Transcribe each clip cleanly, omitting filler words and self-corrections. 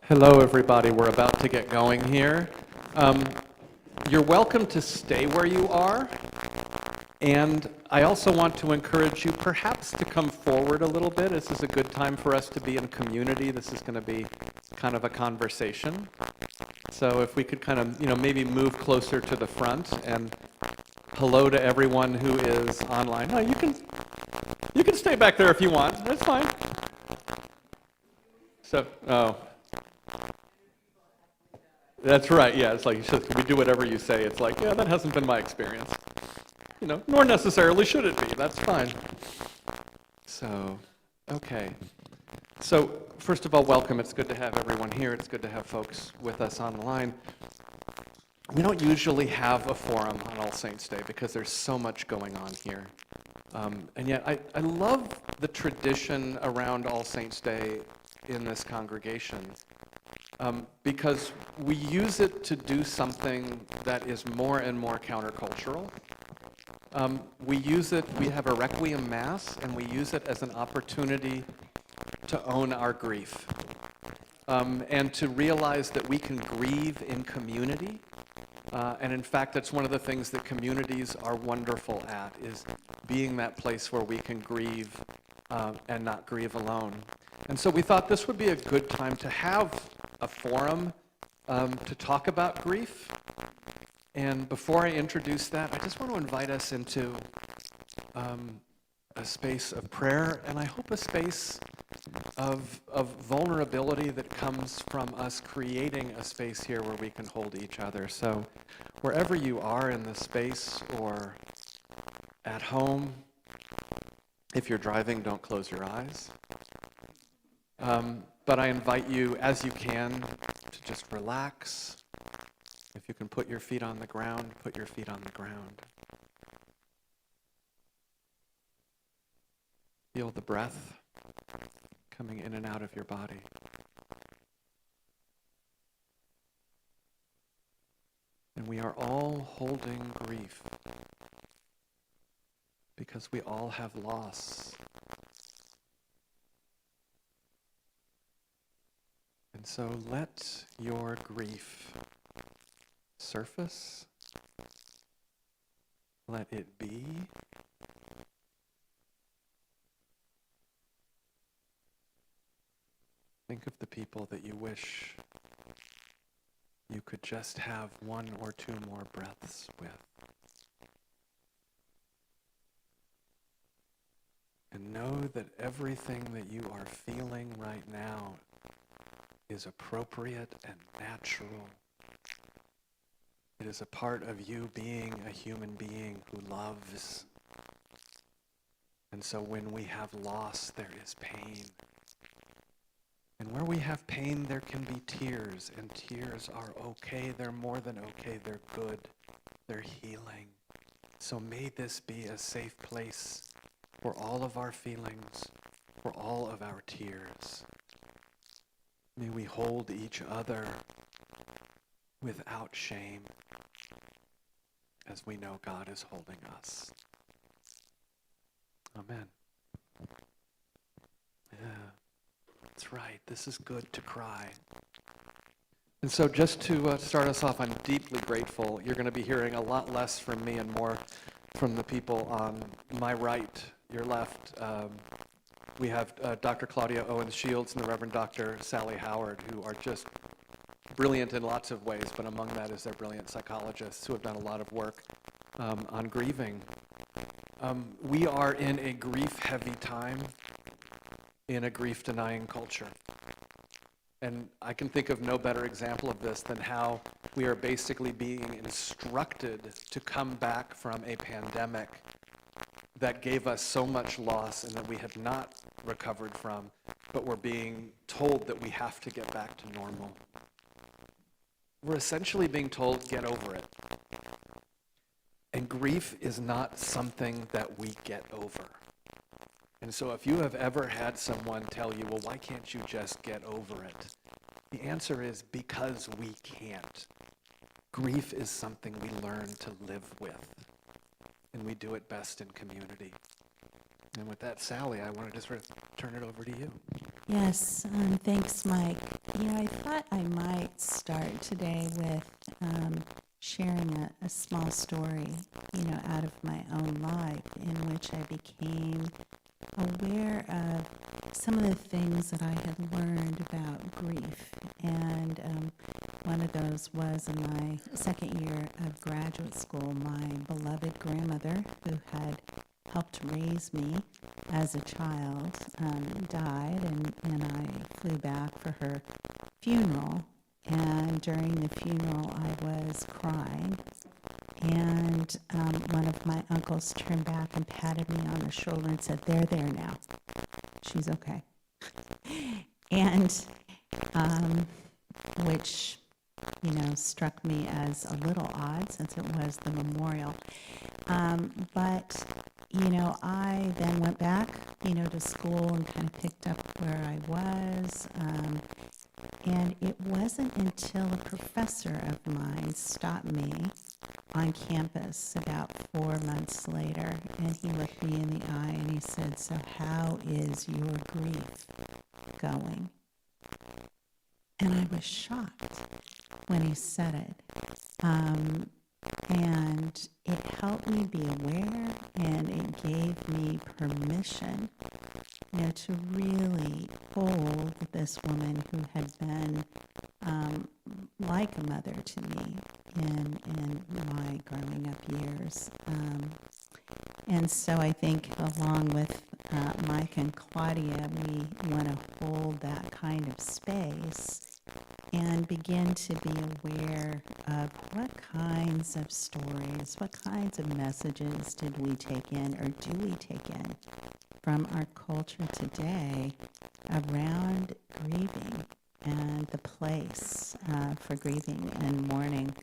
Hello, everybody. We're about to get going here. You're welcome to stay where you are, and I also want to encourage you perhaps to come forward a little bit. This is a good time for us to be in community. This is going to be kind of a conversation. So if we could kind of, maybe move closer to the front, and hello to everyone who is online. No, you can stay back there if you want. That's fine. So, that's right, yeah, it's like, we do whatever you say. It's like, yeah, that hasn't been my experience. Nor necessarily should it be. That's fine. So, okay. So, first of all, welcome. It's good to have everyone here. It's good to have folks with us online. We don't usually have a forum on All Saints' Day because there's so much going on here. And yet, I love the tradition around All Saints' Day in this congregation. Because we use it to do something that is more and more countercultural. We have a Requiem Mass, and we use it as an opportunity to own our grief. And to realize that we can grieve in community. And in fact, that's one of the things that communities are wonderful at, is being that place where we can grieve and not grieve alone. And so we thought this would be a good time to have a forum to talk about grief. And before I introduce that, I just want to invite us into a space of prayer, and I hope a space of vulnerability that comes from us creating a space here where we can hold each other. So wherever you are in the space or at home, if you're driving, don't close your eyes. But I invite you, as you can, to just relax. If you can put your feet on the ground, put your feet on the ground. Feel the breath coming in and out of your body. And we are all holding grief because we all have loss. And so let your grief surface. Let it be. Think of the people that you wish you could just have one or two more breaths with. And know that everything that you are feeling right now is appropriate and natural. It is a part of you being a human being who loves. And so when we have loss, there is pain. And where we have pain, there can be tears, and tears are okay. They're more than okay. They're good. They're healing. So may this be a safe place for all of our feelings, for all of our tears. May we hold each other without shame, as we know God is holding us. Amen. Yeah, that's right. This is good to cry. And so just to start us off, I'm deeply grateful. You're going to be hearing a lot less from me and more from the people on my right, your left. We have Dr. Claudia Shields and the Reverend Dr. Sally Howard, who are just brilliant in lots of ways, but among that is they're brilliant psychologists who have done a lot of work on grieving. We are in a grief-heavy time, in a grief-denying culture. And I can think of no better example of this than how we are basically being instructed to come back from a pandemic that gave us so much loss and that we had not recovered from, but we're being told that we have to get back to normal. We're essentially being told, get over it. And grief is not something that we get over. And so if you have ever had someone tell you, well, why can't you just get over it? The answer is because we can't. Grief is something we learn to live with. And we do it best in community. And with that, Sally, I want to just turn it over to you. Yes, thanks, Mike. I thought I might start today with sharing a small story, out of my own life in which I became aware of some of the things that I had learned about grief. And one of those was in my second year of graduate school. My beloved grandmother, who had helped raise me as a child, died, and I flew back for her funeral. And during the funeral, I was crying. And one of my uncles turned back and patted me on the shoulder and said, "They're there now. She's okay." And which, struck me as a little odd since it was the memorial. But I then went back, to school and kind of picked up where I was. And it wasn't until a professor of mine stopped me on campus about 4 months later, and he looked me in the eye and he said, "So how is your grief going?" And I was shocked when he said it. And it helped me be aware, and it gave me permission, to really hold this woman who had been like a mother to me in my growing up years. And so I think along with Mike and Claudia, we want to hold that kind of space and begin to be aware of what kinds of stories, what kinds of messages did we take in or do we take in from our culture today around grieving and the place for grieving and mourning.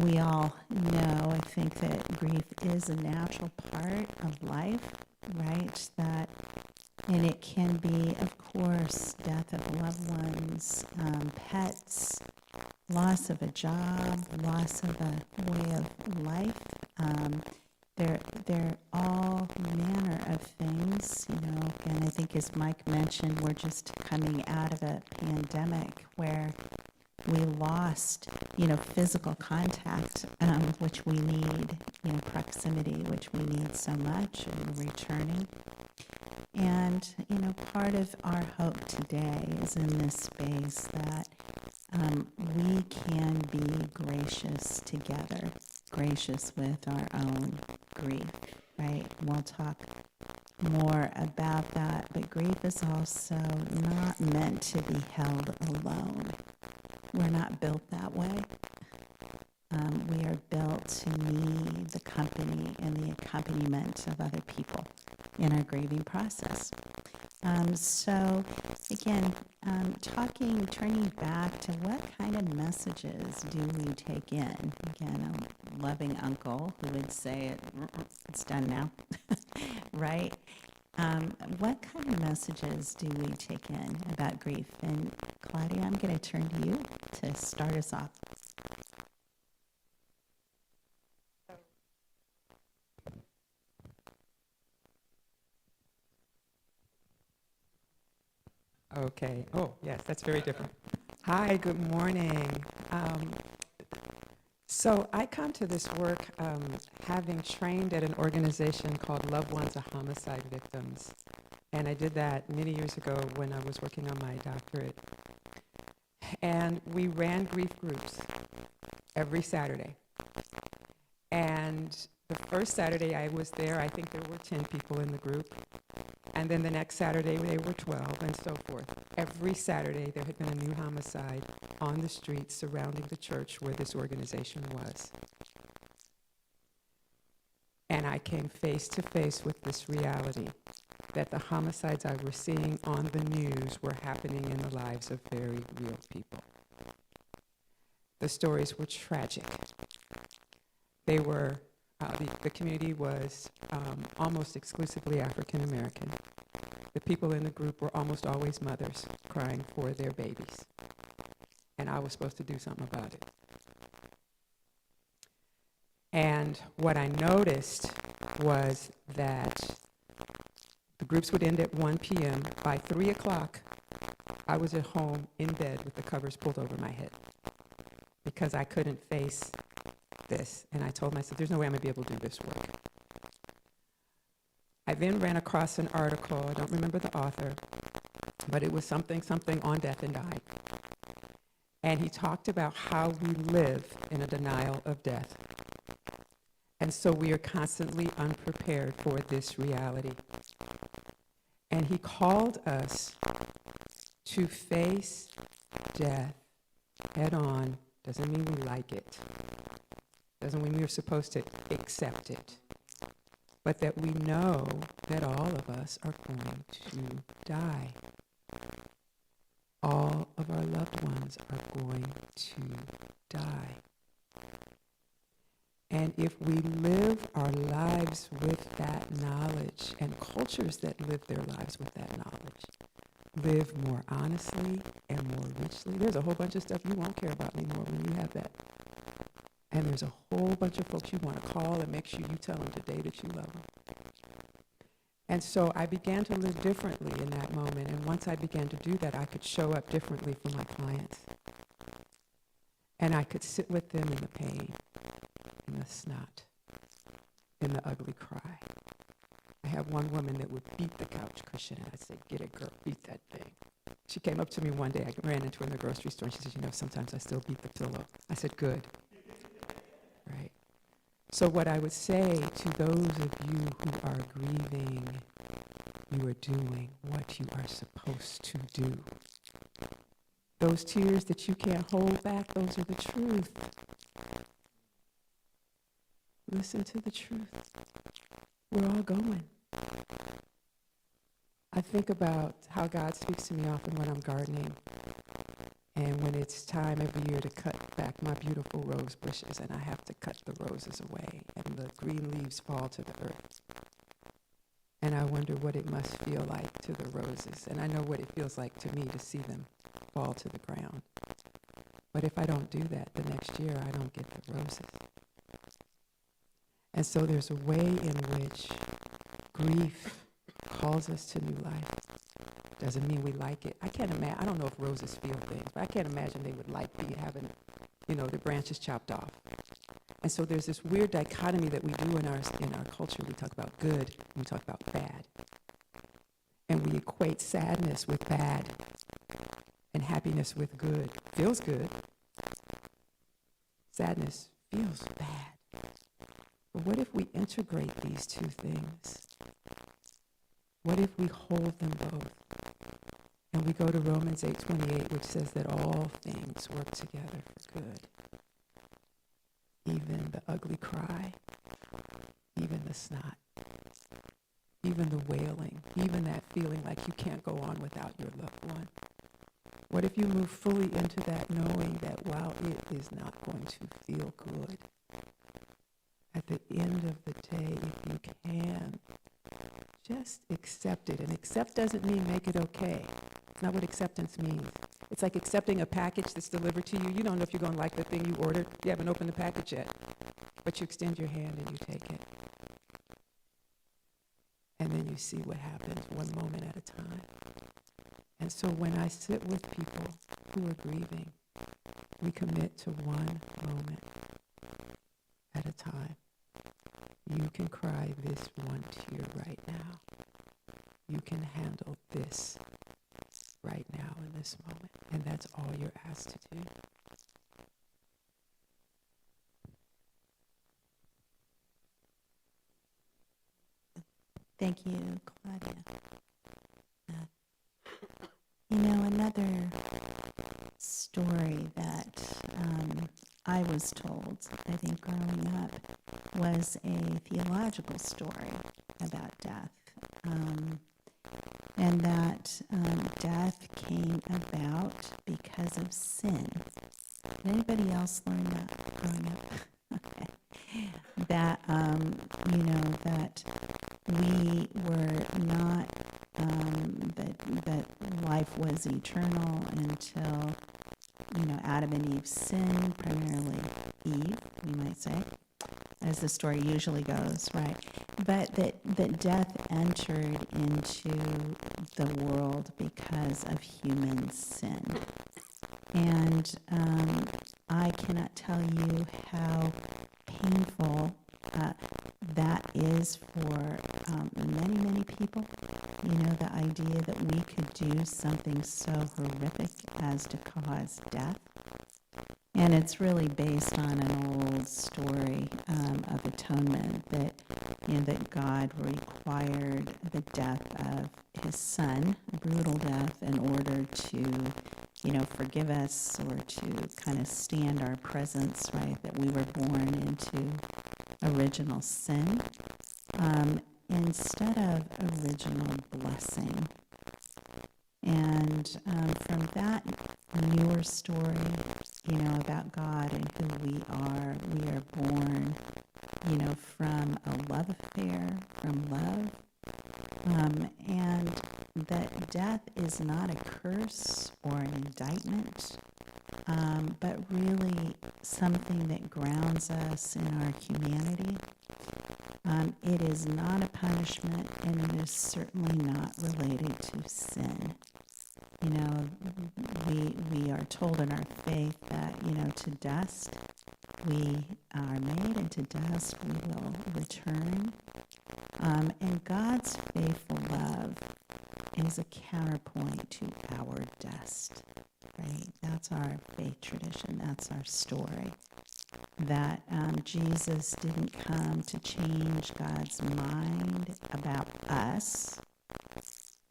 We all know, I think, that grief is a natural part of life, right? And it can be, of course, death of loved ones, pets, loss of a job, loss of a way of life. They're all manner of things, and I think as Mike mentioned, we're just coming out of a pandemic where we lost, physical contact, which we need, proximity, which we need so much, and returning. And, part of our hope today is in this space that we can be gracious together, gracious with our own grief, right? We'll talk more about that, but grief is also not meant to be held alone. We're not built that way. We are built to need the company and the accompaniment of other people in our grieving process. So again, turning back to what kind of messages do we take in? Again, a loving uncle who would say, "It's done now," right? What kind of messages do we take in about grief? And Claudia, I'm going to turn to you to start us off. Okay. Oh, yes, that's very different. Hi, good morning. So I come to this work having trained at an organization called Loved Ones of Homicide Victims. And I did that many years ago when I was working on my doctorate. And we ran grief groups every Saturday. And the first Saturday I was there, I think there were 10 people in the group. And then the next Saturday, they were 12, and so forth. Every Saturday, there had been a new homicide on the streets surrounding the church where this organization was. And I came face to face with this reality that the homicides I was seeing on the news were happening in the lives of very real people. The stories were tragic. They were the community was almost exclusively African American. The people in the group were almost always mothers crying for their babies. And I was supposed to do something about it. And what I noticed was that the groups would end at 1 p.m. By 3 o'clock, I was at home in bed with the covers pulled over my head because I couldn't face this. And I told myself, there's no way I'm going to be able to do this work. I then ran across an article, I don't remember the author, but it was something on death and dying. And he talked about how we live in a denial of death. And so we are constantly unprepared for this reality. And he called us to face death head on. Doesn't mean we like it. Doesn't mean we're supposed to accept it. But that we know that all of us are going to die. All of our loved ones are going to die. And if we live our lives with that knowledge, and cultures that live their lives with that knowledge, live more honestly and more richly. There's a whole bunch of stuff you won't care about anymore when you have that. And there's a whole bunch of folks you want to call and make sure you tell them today that you love them. And so I began to live differently in that moment. And once I began to do that, I could show up differently for my clients. And I could sit with them in the pain, in the snot, in the ugly cry. I have one woman that would beat the couch cushion, and I'd say, get it, girl, beat that thing. She came up to me one day, I ran into her in the grocery store, and she said, you know, sometimes I still beat the pillow. I said, good. Right? So what I would say to those of you who are grieving, you are doing what you are supposed to do. Those tears that you can't hold back, those are the truth. Listen to the truth. We're all going. I think about how God speaks to me often when I'm gardening, and when it's time every year to cut back my beautiful rose bushes, and I have to cut the roses away, and the green leaves fall to the earth. And I wonder what it must feel like to the roses, and I know what it feels like to me to see them fall to the ground. But if I don't do that the next year, I don't get the roses. And so there's a way in which grief calls us to new life. Doesn't mean we like it. I don't know if roses feel things, but I can't imagine they would like having, the branches chopped off. And so there's this weird dichotomy that we do in our culture. We talk about good and we talk about bad. And we equate sadness with bad and happiness with good. Feels good. Sadness feels bad. But what if we integrate these two things? What if we hold them both? And we go to Romans 8:28, which says that all things work together for good. Even the ugly cry, even the snot, even the wailing, even that feeling like you can't go on without your loved one. What if you move fully into that, knowing that while it is not going to feel good, at the end of the day, if you can, just accept it. And accept doesn't mean make it okay. It's not what acceptance means. It's like accepting a package that's delivered to you. You don't know if you're going to like the thing you ordered. You haven't opened the package yet. But you extend your hand and you take it. And then you see what happens one moment at a time. And so when I sit with people who are grieving, we commit to one moment at a time. You can cry this one tear right now. You can handle this right now in this moment. And that's all you're asked to do. Thank you, Claudia. Another story that I was told, I think growing up, was a theological story about death. And that death came about because of sin. Did anybody else learn that growing up? Okay. That, that we were not, that life was eternal until, Adam and Eve sinned, primarily Eve, we might say, as the story usually goes, right? but that death entered into the world because of human sin. And I cannot tell you how painful that is for many, many people. You know, the idea that we could do something so horrific as to cause death. And it's really based on an old story of atonement that, you know, that God required the death of his son, brutal death, in order to, you know, forgive us or to kind of stand our presence, right, that we were born into original sin, instead of original blessing. And from that newer story, you know, about God and who we are born, you know, from a love affair, from love, and that death is not a curse or an indictment, but really something that grounds us in our humanity. It is not a punishment, and it is certainly not related to sin. You know, we are told in our faith that, you know, to dust we are made, and to dust we will return. And God's faithful love is a counterpoint to our dust, right? That's our faith tradition. That's our story. That Jesus didn't come to change God's mind about us,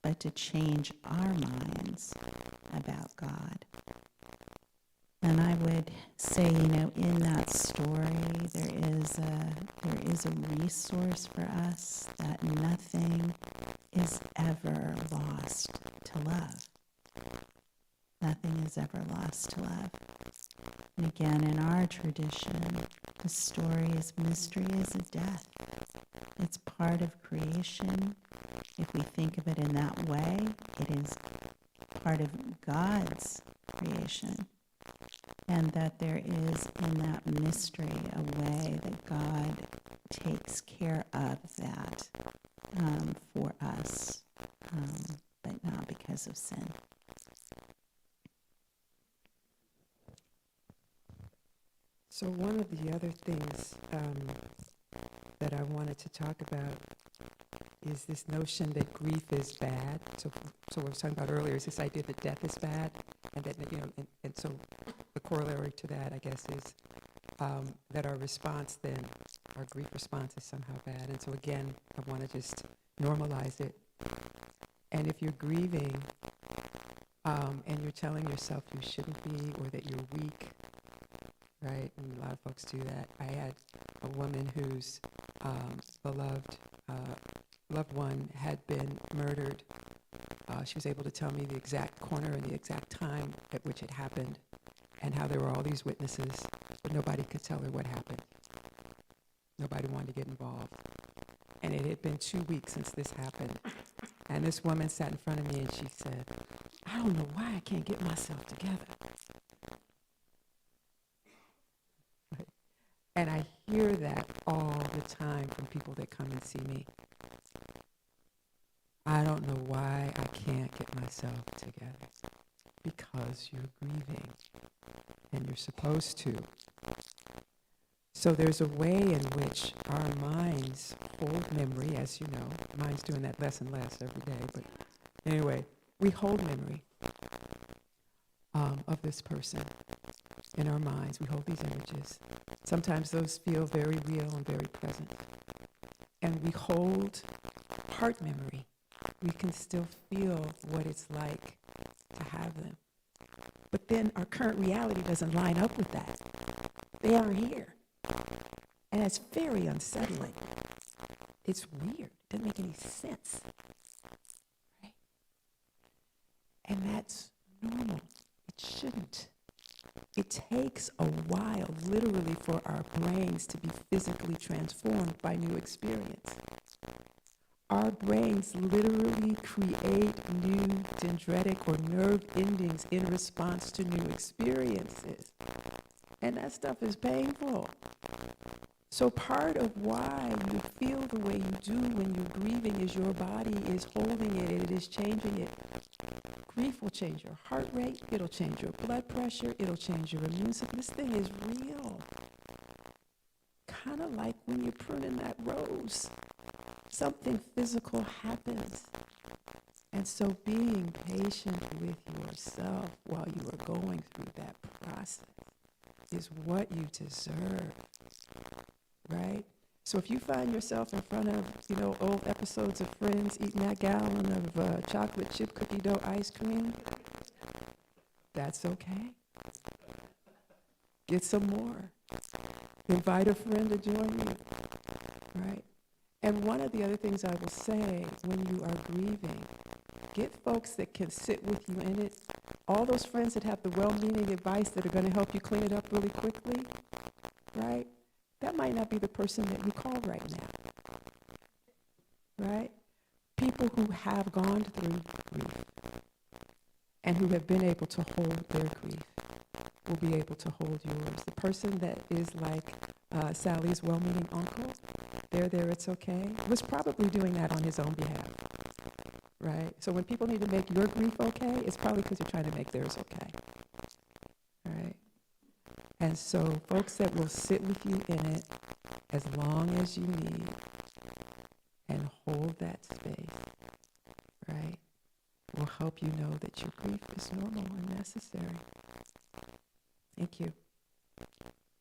but to change our minds about God. And I would say, you know, in that story, there is a resource for us, that nothing is ever lost to love. Nothing is ever lost to love. And again, in our tradition, the story is mystery is a death. It's part of creation. If we think of it in that way, it is part of God's creation. And that there is in that mystery a way that God takes care of that for us, but not because of sin. So one of the other things that I wanted to talk about is this notion that grief is bad. So what I was talking about earlier is this idea that death is bad, and that, you know, and so the corollary to that, I guess, is that our response then, our grief response is somehow bad. And so again, I want to just normalize it. And if you're grieving and you're telling yourself you shouldn't be, or that you're weak, right? And a lot of folks do that. I had a woman whose beloved loved one had been murdered. She was able to tell me the exact corner and the exact time at which it happened, and how there were all these witnesses, but nobody could tell her what happened. Nobody wanted to get involved. And it had been 2 weeks since this happened. And this woman sat in front of me and she said, I don't know why I can't get myself together. Right? And I hear that all the time from people that come and see me. I don't know why I can't get myself together. Because you're grieving, and you're supposed to. So there's a way in which our minds hold memory, as you know. Mine's doing that less and less every day, but anyway, we hold memory of this person in our minds. We hold these images. Sometimes those feel very real and very present. And we hold heart memory. We can still feel what it's like to have them. But then our current reality doesn't line up with that. They aren't here. And it's very unsettling. It's weird. It doesn't make any sense. Right? And that's normal. It shouldn't. It takes a while, literally, for our brains to be physically transformed by new experience. Our brains literally create new dendritic or nerve endings in response to new experiences. And that stuff is painful. So part of why you feel the way you do when you're grieving is your body is holding it, it is changing it. Grief will change your heart rate, it'll change your blood pressure, it'll change your immune system. This thing is real. Kind of like when you're pruning that rose. Something physical happens. And so being patient with yourself while you are going through that process is what you deserve, right? So if you find yourself in front of, old episodes of Friends eating that gallon of chocolate chip cookie dough ice cream, that's okay. Get some more. Invite a friend to join you, right? And one of the other things I will say when you are grieving, get folks that can sit with you in it. All those friends that have the well-meaning advice that are going to help you clean it up really quickly, right? That might not be the person that you call right now, right? People who have gone through grief and who have been able to hold their grief will be able to hold yours. The person that is like Sally's well-meaning uncle, there, it's okay, was probably doing that on his own behalf, right? So when people need to make your grief okay, it's probably because you're trying to make theirs okay, right? And so folks that will sit with you in it as long as you need and hold that space, right, will help you know that your grief is normal and necessary. Thank you.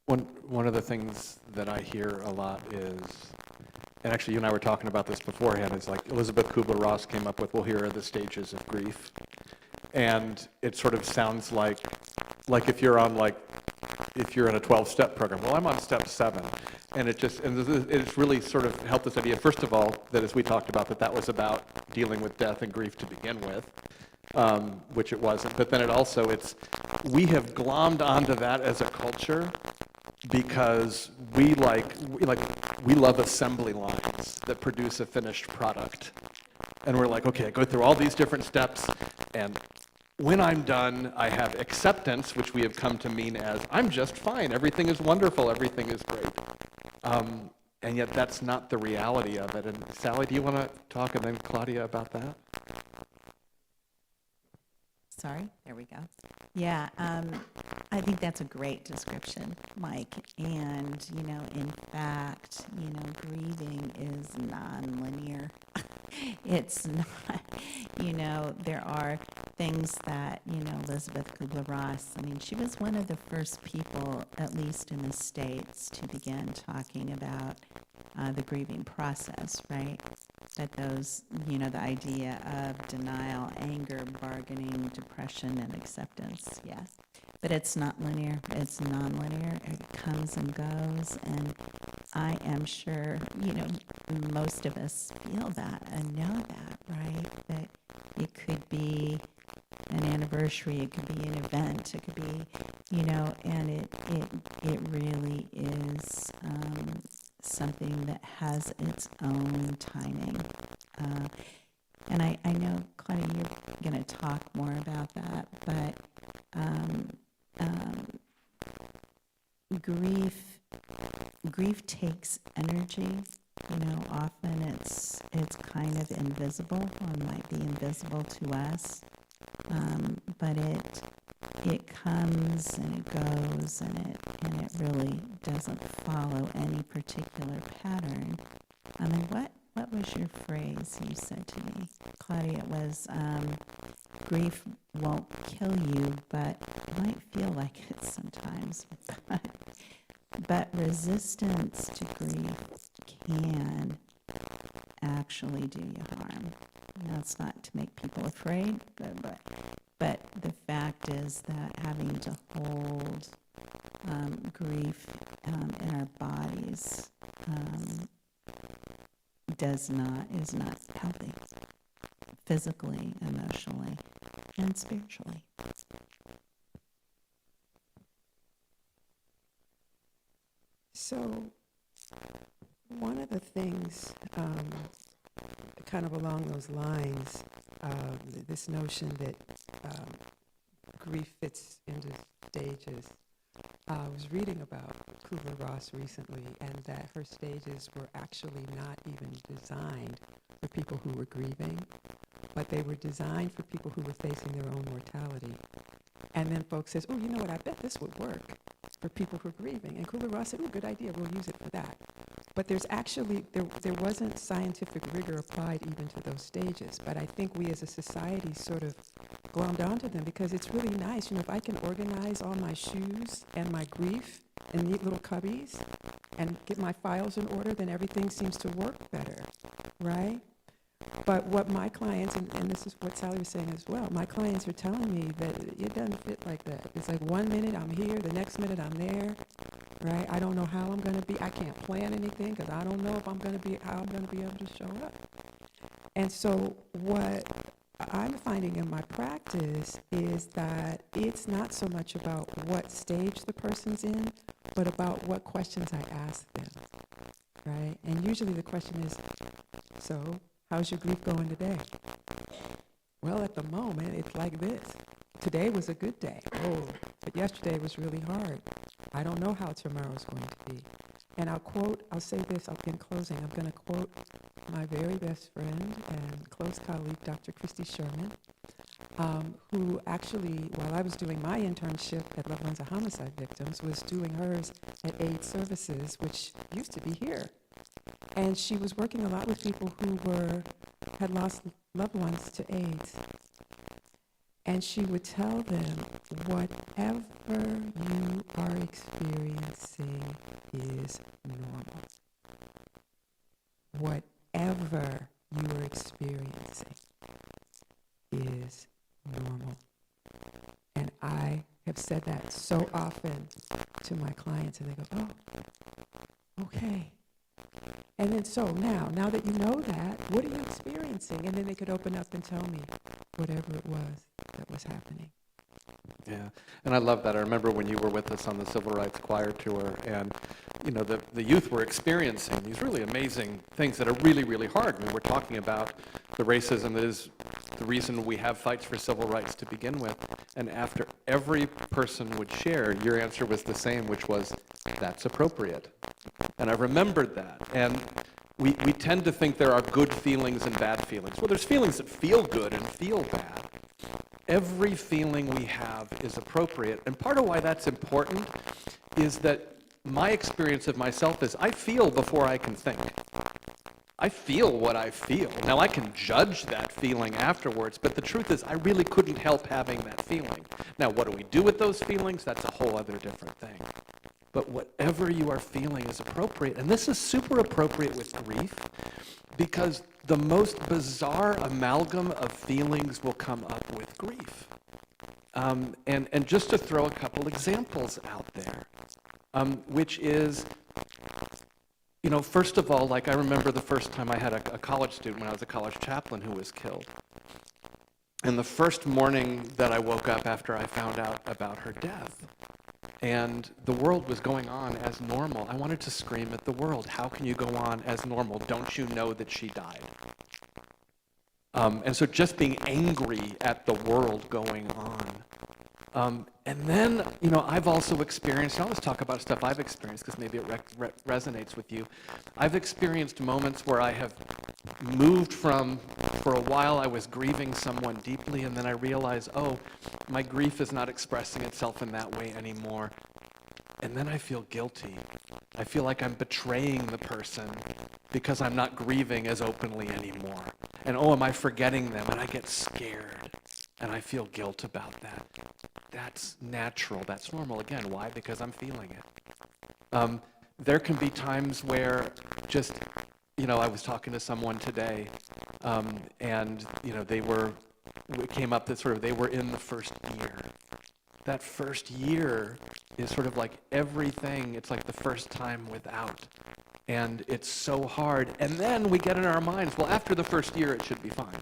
One of the things that I hear a lot is, and actually you and I were talking about this beforehand, is like Elizabeth Kubler-Ross came up with, well, here are the stages of grief. And it sort of sounds like if you're in a 12-step program, well, I'm on step 7. And it's really sort of helped this idea, first of all, that as we talked about, that was about dealing with death and grief to begin with, which it wasn't. But then we have glommed onto that as a culture because we love assembly lines that produce a finished product. And we're like, okay, I go through all these different steps, and when I'm done, I have acceptance, which we have come to mean as, I'm just fine, everything is wonderful, everything is great. And yet that's not the reality of it. And Sally, do you want to talk, and then Claudia, about that? Sorry, there we go. Yeah, I think that's a great description, Mike. And, in fact, grieving is nonlinear. It's not, there are things that, Elizabeth Kubler-Ross, she was one of the first people, at least in the States, to begin talking about the grieving process, right? That those, the idea of denial, anger, bargaining, depression, and acceptance, yes. But it's not linear, it's nonlinear, it comes and goes, and I am sure, most of us feel that and know that, right? That it could be an anniversary, it could be an event, it could be, and it really is something that has its own timing. And I know, Claudia, you're going to talk more about that, but grief takes energy. Often it's kind of invisible, or might be invisible to us, but it comes and it goes, and it really doesn't follow any particular pattern. What was your phrase you said to me, Claudia? It was grief won't kill you, but might feel like it sometimes. But resistance to grief can actually do you harm. It's not to make people afraid, but the fact is that having to hold grief in our bodies is not healthy, physically, emotionally, and spiritually. So one of the things, kind of along those lines, this notion that grief fits into stages, I was reading about Kubler-Ross recently, and that her stages were actually not even designed for people who were grieving, but they were designed for people who were facing their own mortality. And then folks says, oh, you know what, I bet this would work for people who are grieving. And Kubler-Ross said, oh, good idea, we'll use it for that. But there's actually, there wasn't scientific rigor applied even to those stages. But I think we as a society sort of glommed onto them because it's really nice. You know, if I can organize all my shoes and my grief in neat little cubbies and get my files in order, then everything seems to work better, right? But what my clients, and this is what Sally was saying as well, my clients are telling me that it doesn't fit like that. It's like 1 minute I'm here, the next minute I'm there, right? I don't know how I'm going to be. I can't plan anything because I don't know if I'm going to be, how I'm going to be able to show up. And so what I'm finding in my practice is that it's not so much about what stage the person's in, but about what questions I ask them, right? And usually the question is, so how's your grief going today? Well, at the moment, it's like this. Today was a good day. Oh, but yesterday was really hard. I don't know how tomorrow's going to be. And I'll say this in closing. I'm going to quote my very best friend and close colleague, Dr. Christy Sherman, who actually, while I was doing my internship at Loved Ones of Homicide Victims, was doing hers at AIDS Services, which used to be here. And she was working a lot with people who had lost loved ones to AIDS. And she would tell them, whatever you are experiencing is normal. Whatever you are experiencing is normal. And I have said that so often to my clients, and they go, oh, okay. And then so now that you know that, what are you experiencing? And then they could open up and tell me whatever it was that was happening. Yeah, and I love that. I remember when you were with us on the Civil Rights Choir tour, and you know the youth were experiencing these really amazing things that are really, really hard. I mean, we're talking about the racism that is the reason we have fights for civil rights to begin with. And after every person would share, your answer was the same, which was, that's appropriate. And I remembered that. And we tend to think there are good feelings and bad feelings. Well, there's feelings that feel good and feel bad. Every feeling we have is appropriate. And part of why that's important is that my experience of myself is I feel before I can think. I feel what I feel. Now, I can judge that feeling afterwards, but the truth is I really couldn't help having that feeling. Now, what do we do with those feelings? That's a whole other different thing. But whatever you are feeling is appropriate. And this is super appropriate with grief because the most bizarre amalgam of feelings will come up with grief. And just to throw a couple examples out there, which is, you know, first of all, like I remember the first time I had a college student when I was a college chaplain who was killed. And the first morning that I woke up after I found out about her death, and the world was going on as normal, I wanted to scream at the world, how can you go on as normal? Don't you know that she died? And so just being angry at the world going on. And then, you know, I've also experienced, I always talk about stuff I've experienced because maybe it resonates with you. I've experienced moments where I have moved from, for a while I was grieving someone deeply, and then I realize, oh, my grief is not expressing itself in that way anymore. And then I feel guilty. I feel like I'm betraying the person because I'm not grieving as openly anymore. And oh, am I forgetting them? And I get scared. And I feel guilt about that. That's natural. That's normal. Again, why? Because I'm feeling it. There can be times where just, you know, I was talking to someone today, and, you know, it came up that sort of they were in the first year. That first year is sort of like everything, it's like the first time without. And it's so hard. And then we get in our minds, well, after the first year, it should be fine.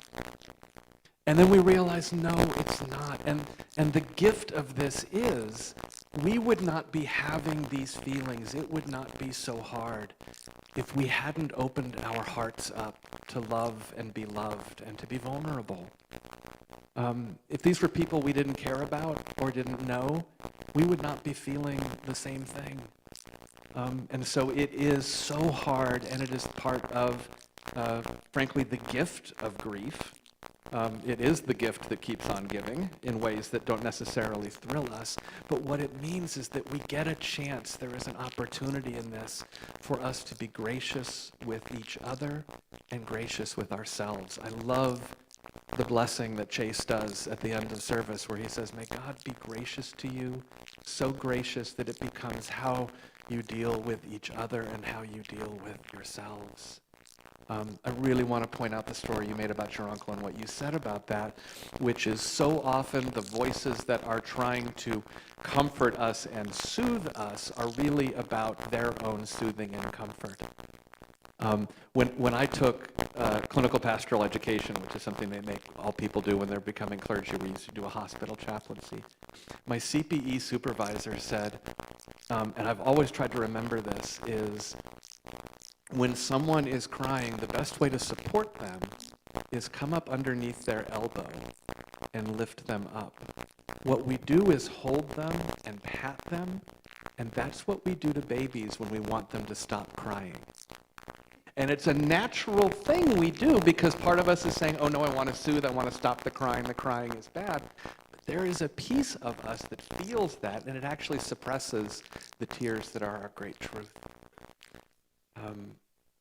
And then we realize, no, it's not. And the gift of this is we would not be having these feelings. It would not be so hard if we hadn't opened our hearts up to love and be loved and to be vulnerable. If these were people we didn't care about or didn't know, we would not be feeling the same thing. And so it is so hard, and it is part of, frankly, the gift of grief. It is the gift that keeps on giving in ways that don't necessarily thrill us. But what it means is that we get a chance, there is an opportunity in this for us to be gracious with each other and gracious with ourselves. I love the blessing that Chase does at the end of service where he says, may God be gracious to you, so gracious that it becomes how you deal with each other and how you deal with yourselves. I really want to point out the story you made about your uncle and what you said about that, which is so often the voices that are trying to comfort us and soothe us are really about their own soothing and comfort. When I took clinical pastoral education, which is something they make all people do when they're becoming clergy, we used to do a hospital chaplaincy. My CPE supervisor said, and I've always tried to remember this, is when someone is crying, the best way to support them is come up underneath their elbow and lift them up. What we do is hold them and pat them, and that's what we do to babies when we want them to stop crying. And it's a natural thing we do because part of us is saying, oh no, I want to soothe, I want to stop the crying is bad. But there is a piece of us that feels that, and it actually suppresses the tears that are our great truth.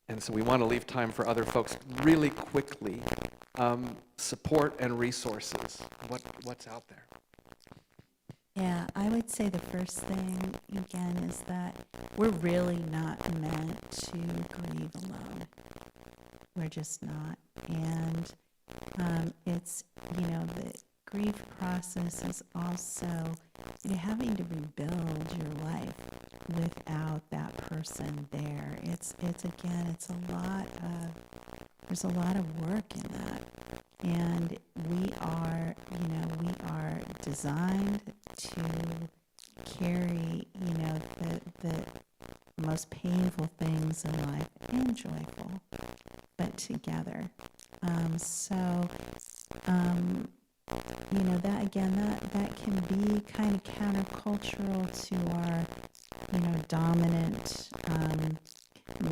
And so we want to leave time for other folks really quickly. Support and resources. What's out there? Yeah, I would say the first thing, again, is that we're really not meant to grieve alone. We're just not. And it's, the grief process is also having to rebuild your life without that person there. There's a lot of work in that. And we are designed to carry, the most painful things in life and joyful, but together. That can be kind of countercultural to our, dominant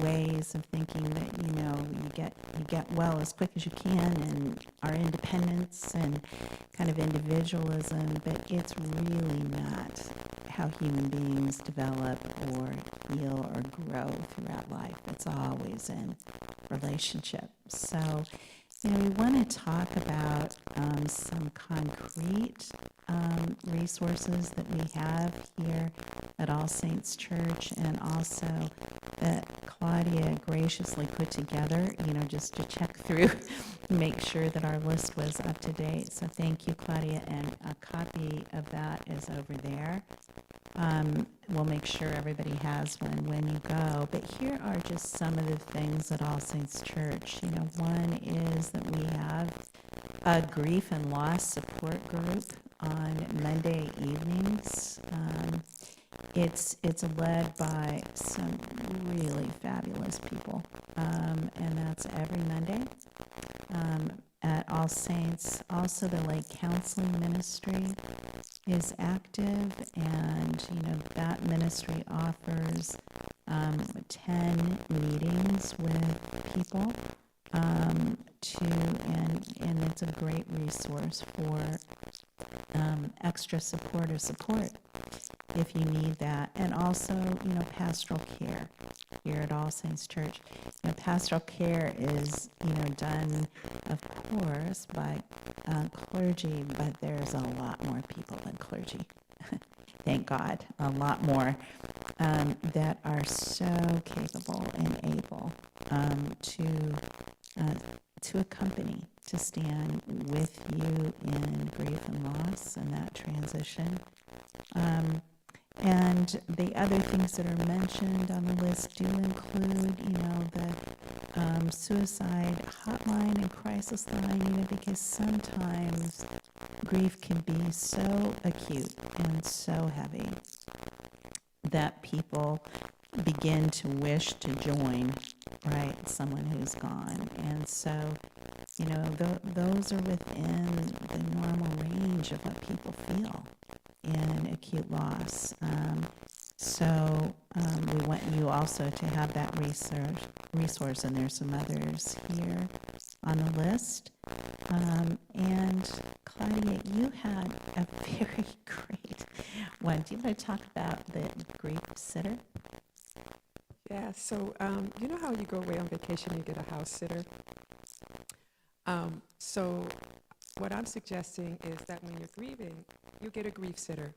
ways of thinking that you get well as quick as you can, and our independence and kind of individualism, but it's really not how human beings develop or heal or grow throughout life. It's always in relationship. So we want to talk about some concrete resources that we have here at All Saints Church, and also that Claudia graciously put together, just to check through, make sure that our list was up to date. So thank you, Claudia, and a copy of that is over there. We'll make sure everybody has one when you go. But here are just some of the things at All Saints Church. One is that we have a grief and loss support group on Monday evenings. It's led by some really fabulous people, and that's every Monday at All Saints. Also, the Lake Counseling Ministry is active, and that ministry offers 10 meetings with people, and it's a great resource for extra support if you need that. And also, pastoral care here at All Saints Church. Pastoral care is, done, of course, by clergy, but there's a lot more people than clergy. Thank God, a lot more that are so capable and able to accompany, to stand with you in grief and loss and that transition. And the other things that are mentioned on the list do include, the suicide hotline and crisis line, because sometimes grief can be so acute and so heavy that people begin to wish to join, right, someone who's gone. And so, those are within the normal range of what people feel. in acute loss. We want you also to have that resource, and there's some others here on the list. And Claudia, you had a very great one. Do you want to talk about the grief sitter? Yeah, so you know how you go away on vacation and you get a house sitter? So what I'm suggesting is that when you're grieving, you get a grief sitter.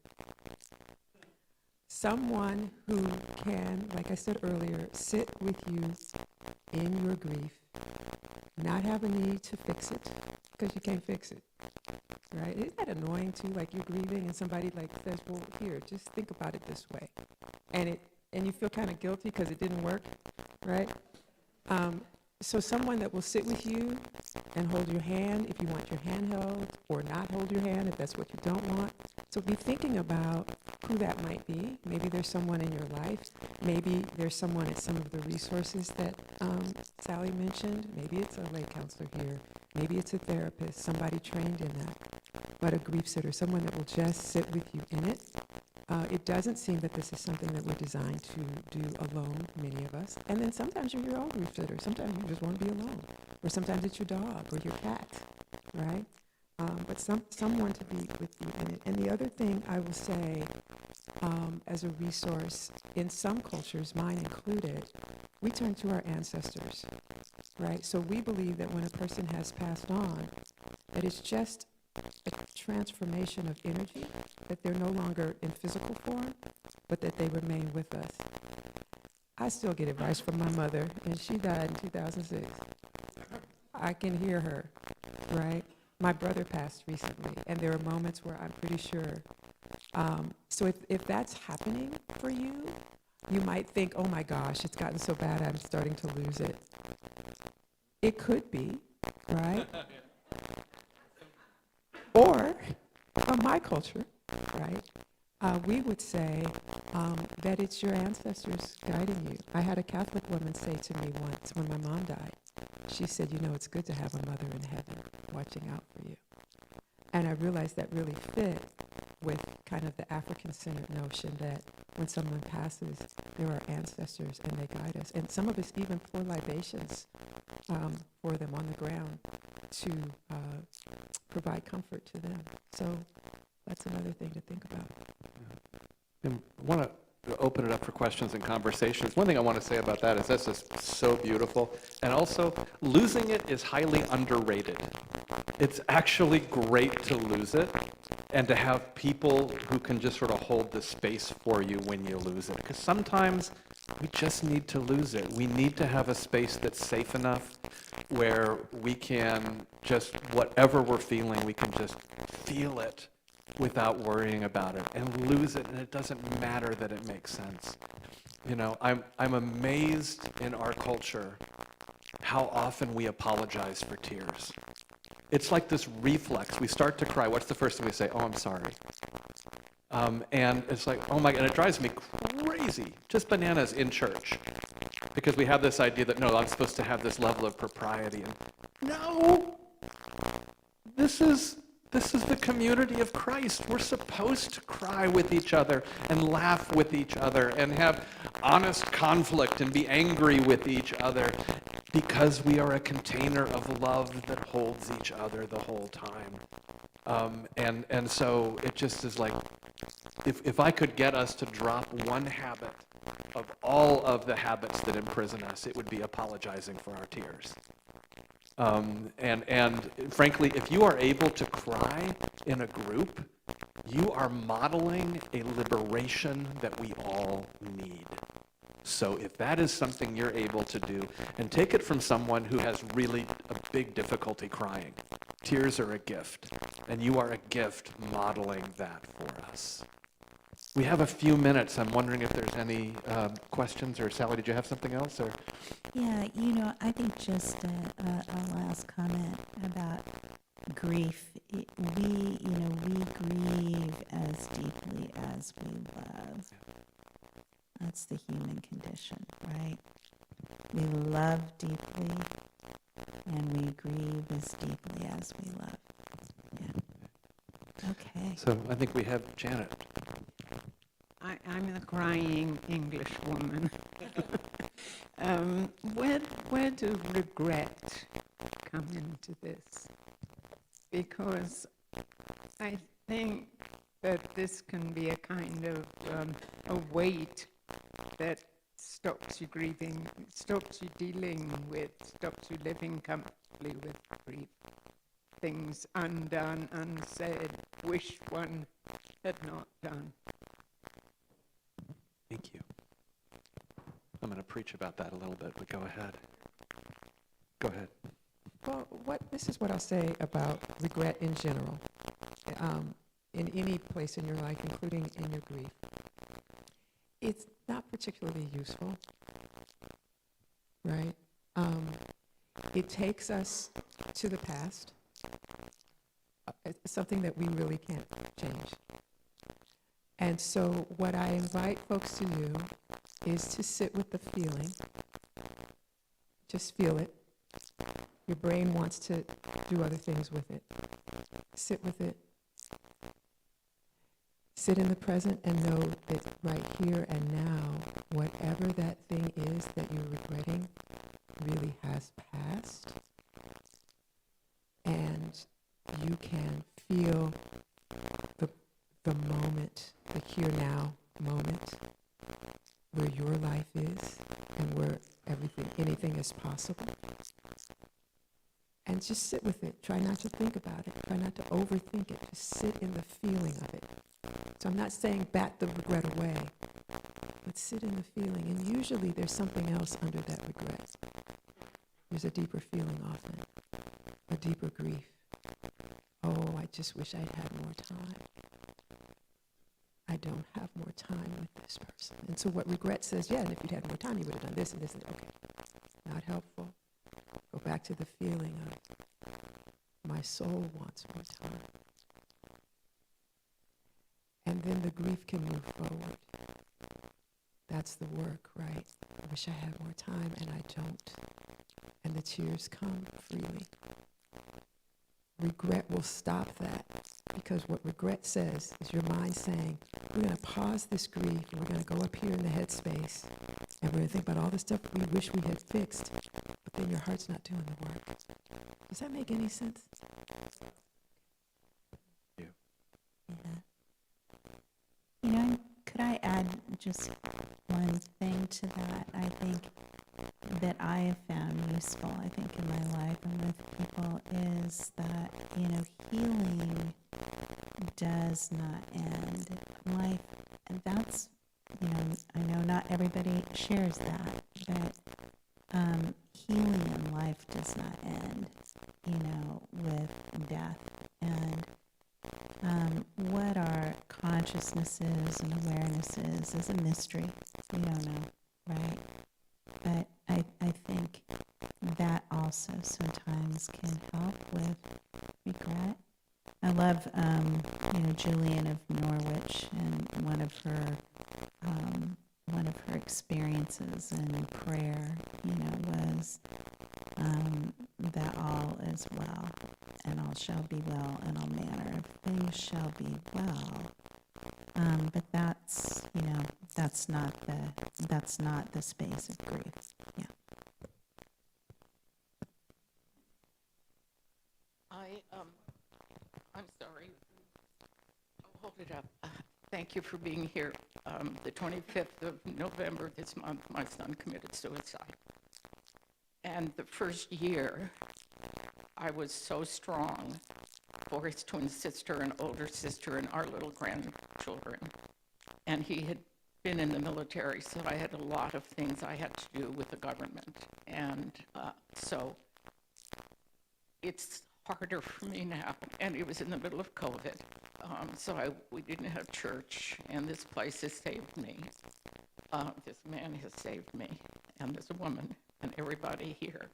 Someone who can, like I said earlier, sit with you in your grief, not have a need to fix it, because you can't fix it, right? Isn't that annoying too? Like you're grieving and somebody like says, well, here, just think about it this way. And you feel kind of guilty because it didn't work, right? So someone that will sit with you and hold your hand if you want your hand held, or not hold your hand if that's what you don't want. So be thinking about who that might be. Maybe there's someone in your life. Maybe there's someone at some of the resources that Sally mentioned. Maybe it's a lay counselor here. Maybe it's a therapist, somebody trained in that. But a grief sitter, someone that will just sit with you in it. It doesn't seem that this is something that we're designed to do alone, many of us. And then sometimes you're your own grief sitter. Sometimes you just want to be alone. Or sometimes it's your dog or your cat, right? But someone to be with you in it. And the other thing I will say as a resource, in some cultures, mine included, we turn to our ancestors, right? So we believe that when a person has passed on, that it's just a transformation of energy, that they're no longer in physical form, but that they remain with us. I still get advice from my mother, and she died in 2006. I can hear her, right? My brother passed recently, and there are moments where I'm pretty sure. So if that's happening for you, you might think, oh my gosh, it's gotten so bad I'm starting to lose it. It could be, right? Or, from my culture, right, we would say that it's your ancestors guiding you. I had a Catholic woman say to me once when my mom died, she said, you know, it's good to have a mother in heaven watching out for you. And I realized that really fit with kind of the African-centered notion that when someone passes, there are ancestors and they guide us. And some of us even pour libations for them on the ground to provide comfort to them. So that's another thing to think about. And I want to open it up for questions and conversations. One thing I want to say about that is that's just so beautiful. And also, losing it is highly underrated. It's actually great to lose it and to have people who can just sort of hold the space for you when you lose it. Because sometimes we just need to lose it. We need to have a space that's safe enough where we can just, whatever we're feeling, we can just feel it without worrying about it and lose it, and it doesn't matter that it makes sense. You know, I'm amazed in our culture how often we apologize for tears. It's like this reflex. We start to cry. What's the first thing we say? Oh, I'm sorry. And it's like, oh my, and it drives me crazy, just bananas in church, because we have this idea that, no, I'm supposed to have this level of propriety. And no, this is the community of Christ. We're supposed to cry with each other and laugh with each other and have honest conflict and be angry with each other because we are a container of love that holds each other the whole time. And so it just is like, if I could get us to drop one habit of all of the habits that imprison us, it would be apologizing for our tears. And frankly, if you are able to cry in a group, you are modeling a liberation that we all need. So if that is something you're able to do, and take it from someone who has really a big difficulty crying, tears are a gift, and you are a gift modeling that for us. We have a few minutes. I'm wondering if there's any questions, or Sally, did you have something else? Or Yeah, I think just a last comment about grief. We grieve as deeply as we love. That's the human condition, right? We love deeply, and we grieve as deeply as we love. Yeah. Okay. So I think we have Janet. I'm the crying English woman. Where do regret come into this? Because I think that this can be a kind of a weight that stops you grieving, stops you dealing with, stops you living comfortably with grief. Things undone, unsaid, wished one had not done. Thank you. I'm going to preach about that a little bit, but go ahead. Go ahead. Well, this is what I'll say about regret in general, in any place in your life, including in your grief. It's not particularly useful, right? It takes us to the past, something that we really can't change. And so what I invite folks to do is to sit with the feeling. Just feel it. Your brain wants to do other things with it. Sit with it. Sit in the present and know that right here and now, whatever that thing is that you're regretting really has passed. And you can feel the moment, the here now moment, where your life is and where anything is possible. And just sit with it. Try not to think about it. Try not to overthink it. Just sit in the feeling of it. So I'm not saying bat the regret away, but sit in the feeling. And usually there's something else under that regret. There's a deeper feeling often, a deeper grief. Oh, I just wish I'd had more time. I don't have more time with this person. And so what regret says, yeah, and if you'd had more time, you would have done this and this and okay. Not helpful. Go back to the feeling of my soul wants more time. And then the grief can move forward. That's the work, right? I wish I had more time and I don't. And the tears come freely. Regret will stop that, because what regret says is your mind saying, we're going to pause this grief and we're going to go up here in the headspace and we're going to think about all the stuff we wish we had fixed, but then your heart's not doing the work. Does that make any sense? Yeah. You know, could I add just one thing to that? I think that I have found useful, I think, in my life and with people is that, you know, healing does not end. Life, and that's, you know, I know not everybody shares that, but healing in life does not end, you know, with death. And what our consciousnesses and awarenesses is a mystery. We don't know, right? But I think that also sometimes can help with regret. I love, you know, Julian of Norwich, and one of her experiences in prayer, you know, was that all is well, and all shall be well, and all manner of things shall be well. But that's, you know, that's not the space of grief. Yeah. I'm sorry. I'll hold it up. Thank you for being here. The 25th of November this month, my son committed suicide. And the first year, I was so strong for his twin sister and older sister and our little grandchildren. And he had been in the military, so I had a lot of things I had to do with the government. And so it's harder for me now. And it was in the middle of COVID. So we didn't have church, and this place has saved me. This man has saved me, and this woman, and everybody here.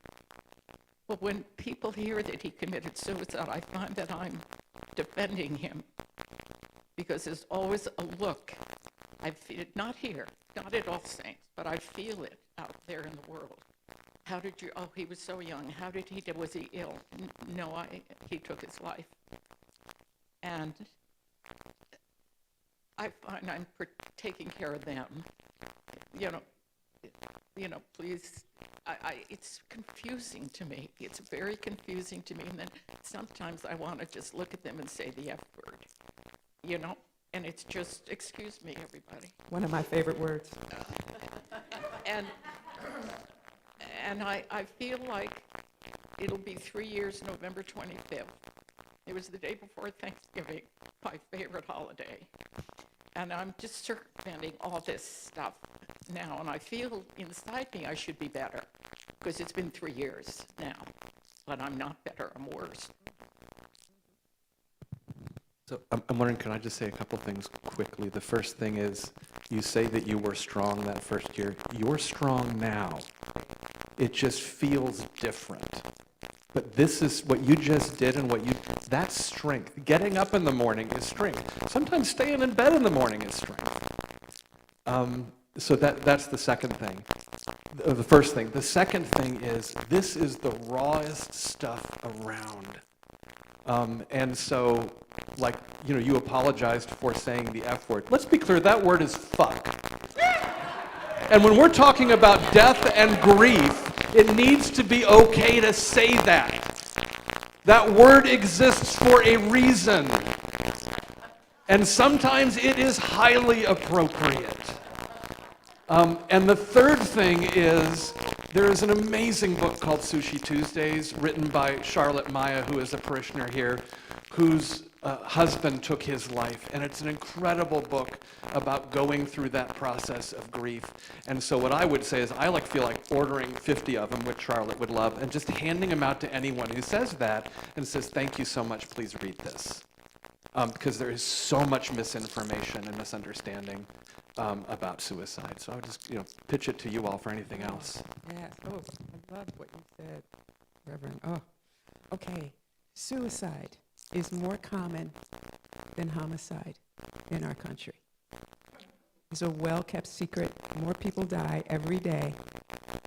But when people hear that he committed suicide, I find that I'm defending him, because there's always a look. I feel it, not here, not at All Saints, but I feel it out there in the world. How did you, oh, he was so young. How did he, was he ill? No, he took his life. And I find I'm taking care of them. Please, it's confusing to me. It's very confusing to me. And then sometimes I want to just look at them and say the F word, and it's just, excuse me, everybody. One of my favorite words. And I feel like it'll be 3 years, November 25th. It was the day before Thanksgiving, my favorite holiday. And I'm just circumventing all this stuff now, and I feel inside me I should be better, because it's been 3 years now, but I'm not better, I'm worse. So I'm wondering, can I just say a couple things quickly? The first thing is, you say that you were strong that first year. You're strong now. It just feels different. But this is what you just did, and that's strength. Getting up in the morning is strength. Sometimes staying in bed in the morning is strength. So that's the second thing. The first thing. The second thing is, this is the rawest stuff around. And so, you apologized for saying the F word. Let's be clear, that word is fuck. And when we're talking about death and grief, it needs to be okay to say that. That word exists for a reason. And sometimes it is highly appropriate. And the third thing is, there is an amazing book called Sushi Tuesdays, written by Charlotte Maya, who is a parishioner here, whose husband took his life. And it's an incredible book about going through that process of grief. And so what I would say is, I feel like ordering 50 of them, which Charlotte would love, and just handing them out to anyone who says that and says, thank you so much, please read this. Because there is so much misinformation and misunderstanding about suicide. So I would just, pitch it to you all for anything else. Yes. Oh, I love what you said, Reverend. Oh, okay. Suicide is more common than homicide in our country. It's a well-kept secret. More people die every day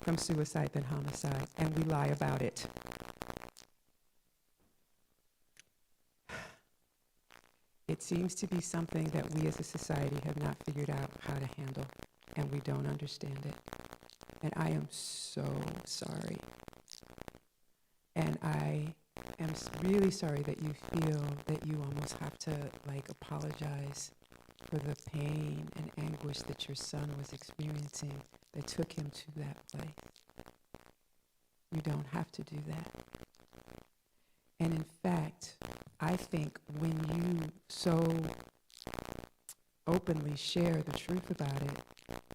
from suicide than homicide, and we lie about it. It seems to be something that we as a society have not figured out how to handle, and we don't understand it. And I am so sorry. And I am really sorry that you feel that you almost have to apologize for the pain and anguish that your son was experiencing that took him to that place. You don't have to do that. And in fact, I think when you so openly share the truth about it,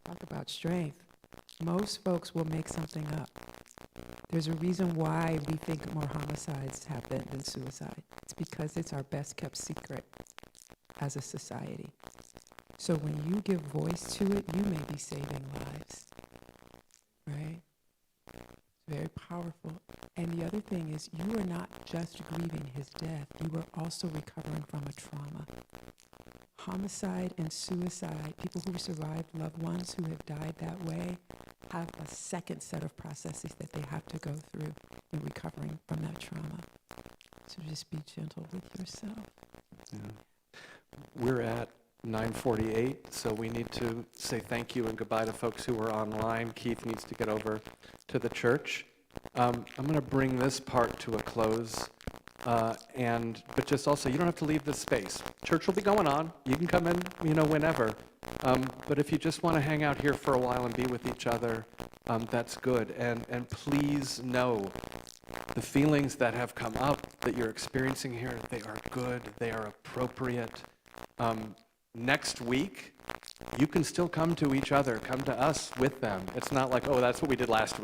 talk about strength, most folks will make something up. There's a reason why we think more homicides happen than suicide. It's because it's our best kept secret as a society. So when you give voice to it, you may be saving lives, right? It's very powerful. And the other thing is, you are not just grieving his death, you are also recovering from a trauma. Homicide and suicide, people who survived loved ones who have died that way, have a second set of processes that they have to go through in recovering from that trauma. So just be gentle with yourself. Yeah. We're at 9:48, so we need to say thank you and goodbye to folks who are online. Keith needs to get over to the church. I'm going to bring this part to a close, but just also, you don't have to leave this space. Church will be going on. You can come in, whenever. But if you just want to hang out here for a while and be with each other, that's good. And please know, the feelings that have come up that you're experiencing here, they are good, they are appropriate. Next week, you can still come to each other, come to us with them. It's not like, oh, that's what we did last week.